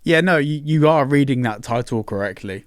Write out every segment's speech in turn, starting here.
Yeah, no, you are reading that title correctly.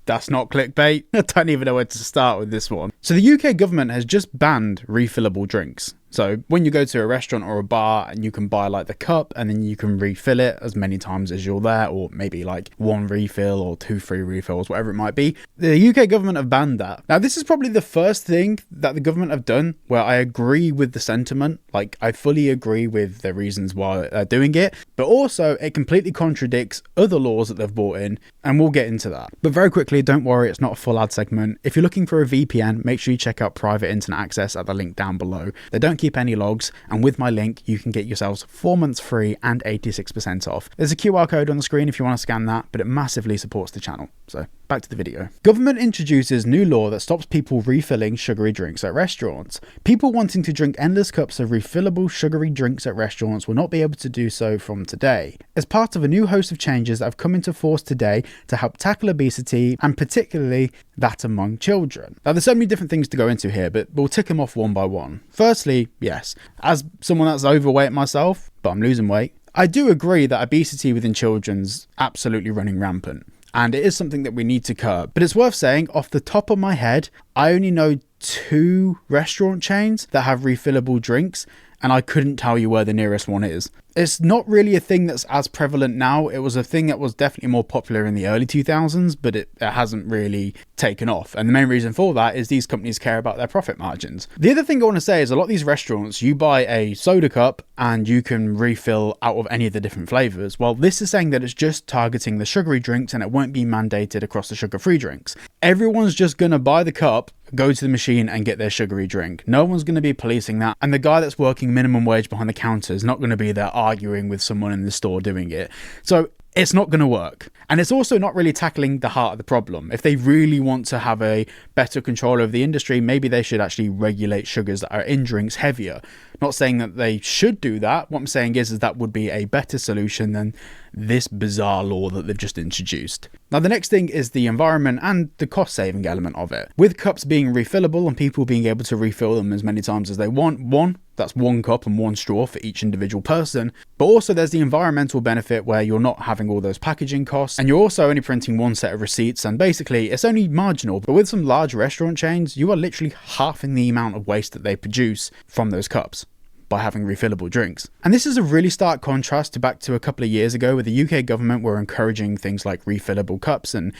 That's not clickbait. I don't even know where to start with this one. So the UK government has just banned refillable drinks. So when you go to a restaurant or a bar and you can buy like the cup and then you can refill it as many times as you're there, or maybe like one refill or 2 free refills, whatever it might be. The UK government have banned that. Now, this is probably the first thing that the government have done where I agree with the sentiment. Like, I fully agree with the reasons why they're doing it, but also it completely contradicts other laws that they've brought in, and we'll get into that. But very quickly, don't worry, it's not a full ad segment. If you're looking for a VPN, make sure you check out private internet access at the link down below. They don't keep any logs, and with my link you can get yourselves 4 months free and 86% off. There's a QR code on the screen if you want to scan that, but it massively supports the channel. So back to the video. Government introduces new law that stops people refilling sugary drinks at restaurants. People wanting to drink endless cups of refillable sugary drinks at restaurants will not be able to do so from today, as part of a new host of changes that have come into force today to help tackle obesity, and particularly that among children. Now, there's so many different things to go into here, but we'll tick them off one by one. Firstly, yes, as someone that's overweight myself, but I'm losing weight, I do agree that obesity within children's absolutely running rampant, and it is something that we need to curb. But it's worth saying, off the top of my head, I only know 2 restaurant chains that have refillable drinks, and I couldn't tell you where the nearest one is. It's not really a thing that's as prevalent now. It was a thing that was definitely more popular in the early 2000s, but it hasn't really taken off. And the main reason for that is these companies care about their profit margins. The other thing I want to say is a lot of these restaurants, you buy a soda cup and you can refill out of any of the different flavors. Well, this is saying that it's just targeting the sugary drinks and it won't be mandated across the sugar-free drinks. Everyone's just going to buy the cup, go to the machine and get their sugary drink. No one's going to be policing that. And the guy that's working minimum wage behind the counter is not going to be there arguing with someone in the store doing it. So it's not going to work. And it's also not really tackling the heart of the problem. If they really want to have a better control over the industry, maybe they should actually regulate sugars that are in drinks heavier. Not saying that they should do that. What I'm saying is that would be a better solution than this bizarre law that they've just introduced. Now, the next thing is the environment and the cost saving element of it. With cups being refillable and people being able to refill them as many times as they want, that's 1 cup and 1 straw for each individual person. But also there's the environmental benefit where you're not having all those packaging costs, and you're also only printing 1 set of receipts, and basically it's only marginal. But with some large restaurant chains, you are literally halving the amount of waste that they produce from those cups by having refillable drinks. And this is a really stark contrast to back to a couple of years ago where the UK government were encouraging things like refillable cups, and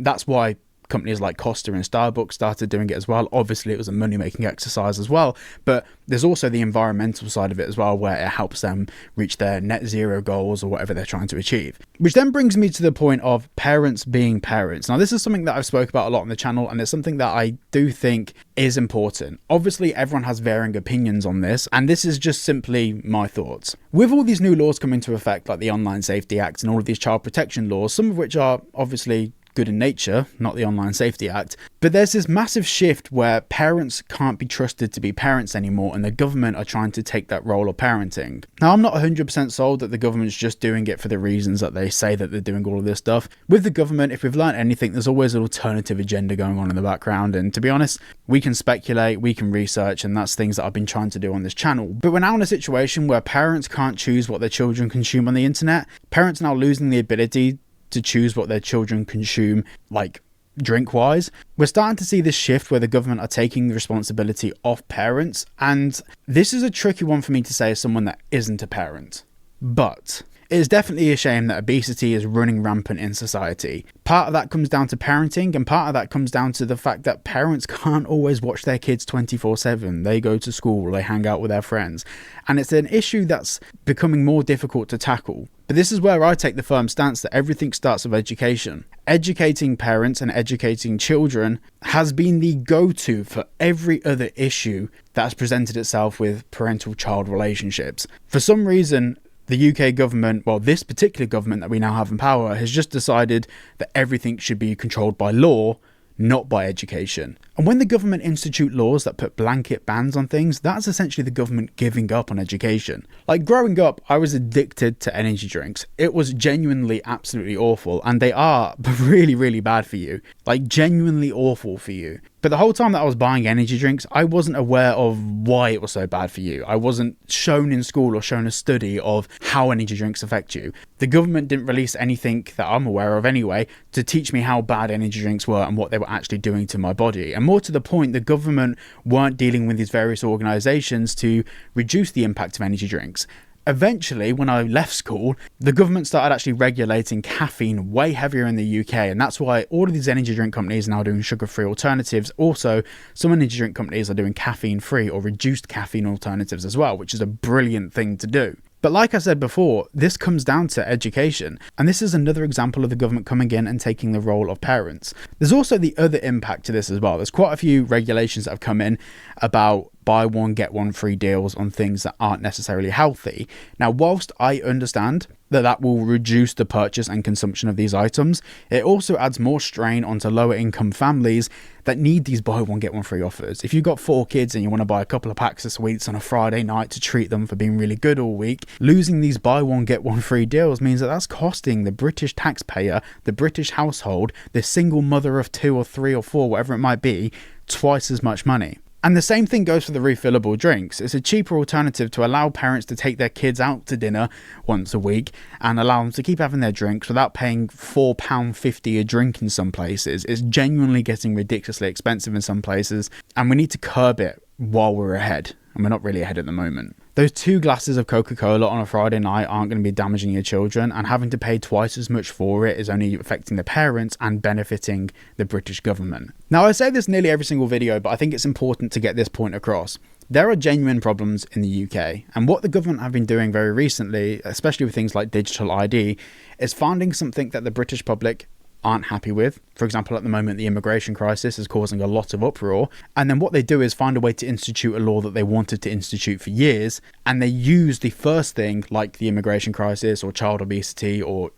that's why companies like Costa and Starbucks started doing it as well. Obviously, it was a money-making exercise as well, but there's also the environmental side of it as well, where it helps them reach their net zero goals or whatever they're trying to achieve. Which then brings me to the point of parents being parents. Now, this is something that I've spoke about a lot on the channel, and it's something that I do think is important. Obviously, everyone has varying opinions on this, and this is just simply my thoughts. With all these new laws coming into effect, like the Online Safety Act and all of these child protection laws, some of which are obviously good in nature, not the Online Safety Act, but there's this massive shift where parents can't be trusted to be parents anymore, and the government are trying to take that role of parenting. Now, I'm not 100% sold that the government's just doing it for the reasons that they say that they're doing all of this stuff. With the government, if we've learned anything, there's always an alternative agenda going on in the background, and to be honest, we can speculate, we can research, and that's things that I've been trying to do on this channel. But we're now in a situation where parents can't choose what their children consume on the internet. Parents are now losing the ability to choose what their children consume, like drink wise. We're starting to see this shift where the government are taking the responsibility off parents, and this is a tricky one for me to say as someone that isn't a parent. But it is definitely a shame that obesity is running rampant in society. Part of that comes down to parenting, and part of that comes down to the fact that parents can't always watch their kids 24/7. They go to school, they hang out with their friends, and it's an issue that's becoming more difficult to tackle. But this is where I take the firm stance that everything starts with education. Educating parents and educating children has been the go-to for every other issue that has presented itself with parental-child relationships. For some reason, the UK government, well, this particular government that we now have in power, has just decided that everything should be controlled by law, not by education. And when the government institute laws that put blanket bans on things, that's essentially the government giving up on education. Like growing up, I was addicted to energy drinks. It was genuinely absolutely awful, and they are really, really bad for you. Like genuinely awful for you. But the whole time that I was buying energy drinks, I wasn't aware of why it was so bad for you. I wasn't shown in school or shown a study of how energy drinks affect you. The government didn't release anything that I'm aware of anyway to teach me how bad energy drinks were and what they were actually doing to my body. And more to the point, the government weren't dealing with these various organisations to reduce the impact of energy drinks. Eventually, when I left school, the government started actually regulating caffeine way heavier in the UK, and that's why all of these energy drink companies are now doing sugar-free alternatives. Also, some energy drink companies are doing caffeine-free or reduced caffeine alternatives as well, which is a brilliant thing to do. But like I said before, this comes down to education, and this is another example of the government coming in and taking the role of parents. There's also the other impact to this as well. There's quite a few regulations that have come in about buy one, get one free deals on things that aren't necessarily healthy. Now, whilst I understand that will reduce the purchase and consumption of these items, it also adds more strain onto lower income families that need these buy one, get one free offers. If you've got 4 kids and you want to buy a couple of packs of sweets on a Friday night to treat them for being really good all week, losing these buy one, get one free deals means that that's costing the British taxpayer, the British household, the single mother of 2 or 3 or 4, whatever it might be, twice as much money. And the same thing goes for the refillable drinks. It's a cheaper alternative to allow parents to take their kids out to dinner once a week and allow them to keep having their drinks without paying £4.50 a drink in some places. It's genuinely getting ridiculously expensive in some places, and we need to curb it while we're ahead. And we're not really ahead at the moment. Those 2 glasses of Coca-Cola on a Friday night aren't going to be damaging your children, and having to pay twice as much for it is only affecting the parents and benefiting the British government. Now, I say this nearly every single video, but I think it's important to get this point across. There are genuine problems in the UK, and what the government have been doing very recently, especially with things like digital ID, is finding something that the British public aren't happy with. For example, at the moment, the immigration crisis is causing a lot of uproar. And then what they do is find a way to institute a law that they wanted to institute for years. And they use the first thing, like the immigration crisis or child obesity or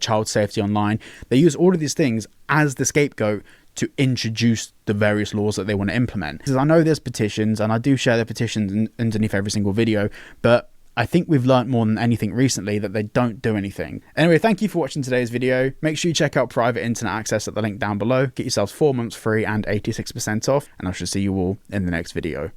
child safety online. They use all of these things as the scapegoat to introduce the various laws that they want to implement. Because I know there's petitions, and I do share the petitions underneath every single video, but I think we've learnt more than anything recently that they don't do anything. Anyway, thank you for watching today's video. Make sure you check out private internet access at the link down below. Get yourselves 4 months free and 86% off, and I shall see you all in the next video.